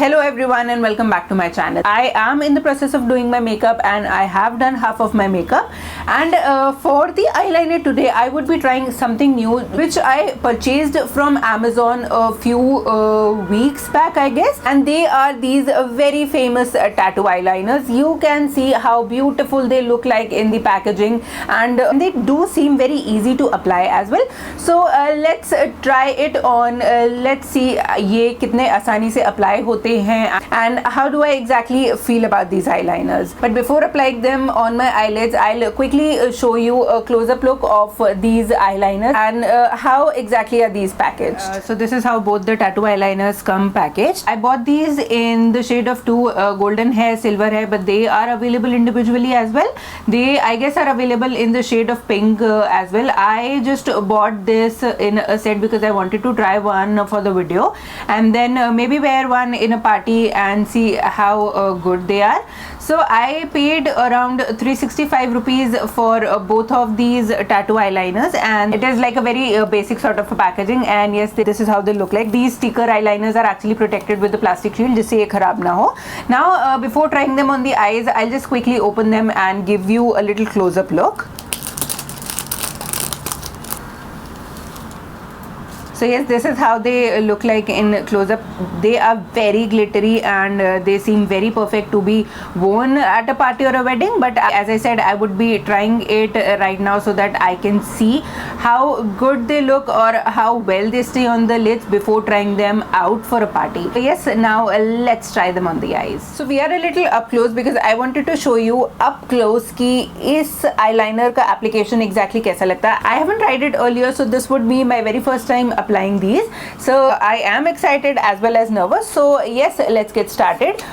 Hello everyone and welcome back to my channel. I am in the process of doing my makeup and I have done half of my makeup, and for the eyeliner today I would be trying something new which I purchased from Amazon a few weeks back I guess, and they are these very famous tattoo eyeliners. You can see how beautiful they look like in the packaging, and they do seem very easy to apply as well. So let's try it on. Let's see ये कितने आसानी से apply होते हैं and how do I exactly feel about these eyeliners. But before applying them on my eyelids, I'll quickly show you a close-up look of these eyeliners and how exactly are these packaged. So this is how both the tattoo eyeliners come packaged. I bought these in the shade of 2, golden hair, silver hair, but they are available individually as well. They I guess are available in the shade of pink as well. I just bought this in a set because I wanted to try one for the video and then maybe wear one in a party and see how good they are. So I paid around 365 rupees for both of these tattoo eyeliners, and it is like a very basic sort of packaging, and yes, this is how they look like. These sticker eyeliners are actually protected with the plastic shield जिससे ये खराब ना हो. Now before trying them on the eyes, I'll just quickly open them and give you a little close-up look. So yes, this is how they look like in close-up. They are very glittery and they seem very perfect to be worn at a party or a wedding. But as I said, I would be trying it right now so that I can see how good they look or how well they stay on the lids before trying them out for a party. So yes, now let's try them on the eyes. So we are a little up close because I wanted to show you up close कि इस eyeliner का application exactly कैसा लगता है. I haven't tried it earlier, so this would be my very first time applying these. So I am excited as well as nervous. So yes, let's get started.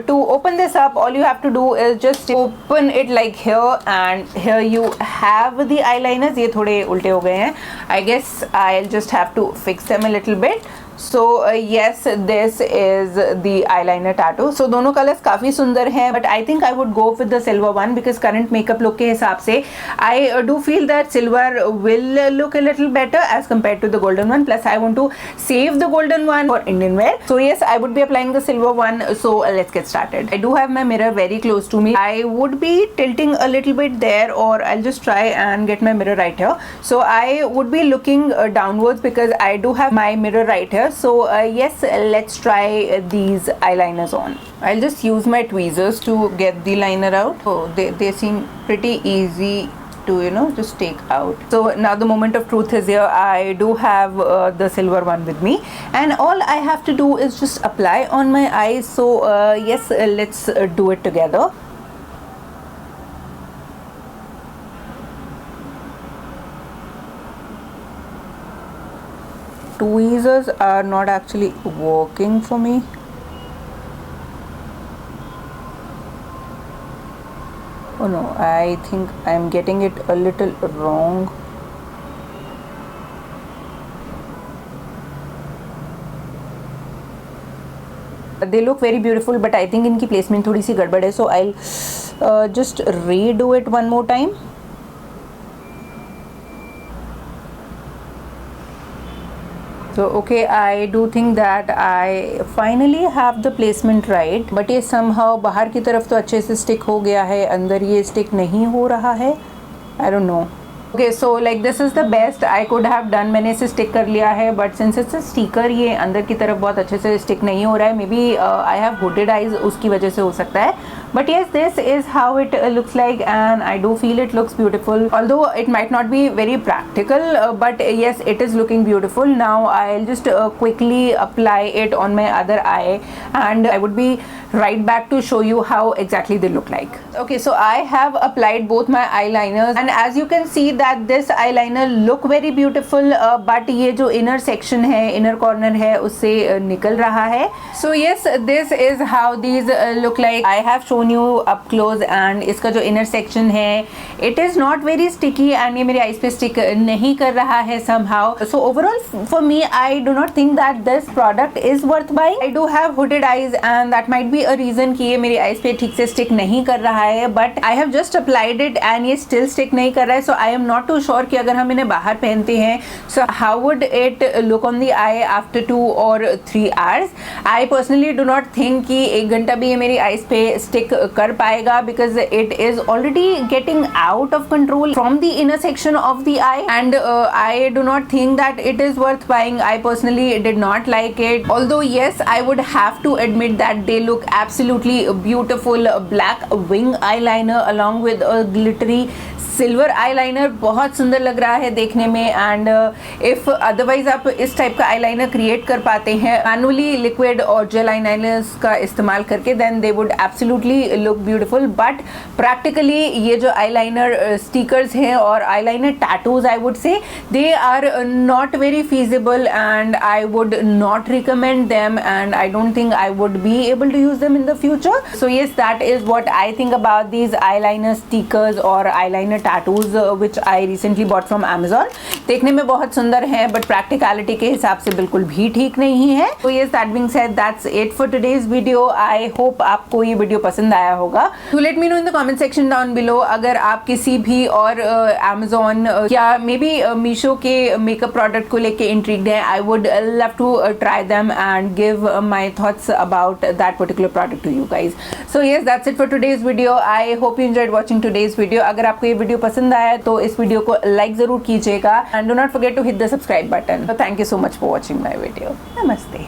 To open this up, all you have to do is just open it like here, and here you have the eyeliners. ये थोड़े उल्टे हो गए हैं. I guess I'll just have to fix them a little bit. So yes, this is the eyeliner tattoo. So दोनों colors काफ़ी सुंदर हैं, but I think I would go with the silver one because current makeup look के हिसाब से I do feel that silver will look a little better as compared to the golden one. Plus I want to save the golden one for Indian wear. So yes, I would be applying the silver one. So let's get started. I do have my mirror very close to me. I would be tilting a little bit there, or I'll just try and get my mirror right here. So I would be looking downwards because I do have my mirror right here. So yes, let's try these eyeliners on. I'll just use my tweezers to get the liner out. Oh, they seem pretty easy to just take out. So now the moment of truth is here. I do have the silver one with me, and all I have to do is just apply on my eyes. So yes, let's do it together. Tweezers are not actually working for me. Oh no, I think I'm getting it a little wrong. They look very beautiful, but I think इनकी placement थोड़ी सी गड़बड़ है. So I'll just redo it one more time. So okay, I do think that I finally have the placement right, but ये somehow बाहर की तरफ तो अच्छे से stick हो गया है, अंदर ये stick नहीं हो रहा है. I don't know. Okay, so like this is the best I could have done. मैंने इसे stick कर लिया है, but since it's a sticker, ये अंदर की तरफ बहुत अच्छे से stick नहीं हो रहा है. Maybe I have hooded eyes, उसकी वजह से हो सकता है. But yes, this is how it looks like, and I do feel it looks beautiful. Although it might not be very practical, but yes, it is looking beautiful. Now I'll just quickly apply it on my other eye, and I would be right back to show you how exactly they look like. Okay, so I have applied both my eyeliners, and as you can see that this eyeliner look very beautiful, but ये जो inner section है, inner corner है, उससे निकल रहा है. So yes, this is how these look like. I have shown you up close, and इसका जो inner section है, it is not very sticky, and ये मेरी eyes पे stick नहीं कर रहा है somehow. So overall for me, I do not think that this product is worth buying. I do have hooded eyes, and that might be be a reason कि ये मेरी आईज पे ठीक से स्टिक नहीं कर रहा है, but I have just applied it and ये स्टिल स्टिक नहीं कर रहा है. So I am not too sure कि अगर हम इन्हें बाहर पहनते हैं so how would it look on the eye after 2 or 3 hours. I personally do not think कि 1 घंटा भी ये मेरी आईज पे स्टिक कर पाएगा, because it is already getting out of control from the inner section of the I, and I do not think that it is worth buying. I personally did not like it. Although yes, I would have to admit that they look absolutely beautiful. Black wing eyeliner along with a glittery silver eyeliner बहुत सुंदर लग रहा है देखने में. And if otherwise आप इस type का आईलाइनर क्रिएट कर पाते हैं मैनुअली लिक्विड और जेल आईलाइनर्स का इस्तेमाल करके, then they would absolutely look beautiful. But practically ये जो आईलाइनर स्टिकर्स हैं और eyeliner tattoos I would say they are not very feasible and I would not recommend them and I don't think I would be able to use them in the future. So yes, that is what I think about these eyeliner stickers or eyeliner tattoos which I recently bought from Amazon. देखने में बहुत सुंदर हैं but practicality के हिसाब से बिल्कुल भी ठीक नहीं है. So yes, that being said, that's it for today's video. I hope आपको ये वीडियो पसंद आया होगा. To let me know in the comment section down below अगर आप किसी भी और Amazon या मे बी मीशो के मेकअप प्रोडक्ट को लेके intrigued हैं. I would love to try them and give my thoughts about that particular product to you guys. So yes, that's it for today's video. I hope you enjoyed watching today's video. अगर आपको ये video पसंद आया तो इस video को like जरूर कीजिएगा and do not forget to hit the subscribe button. So thank you so much for watching my video. Namaste.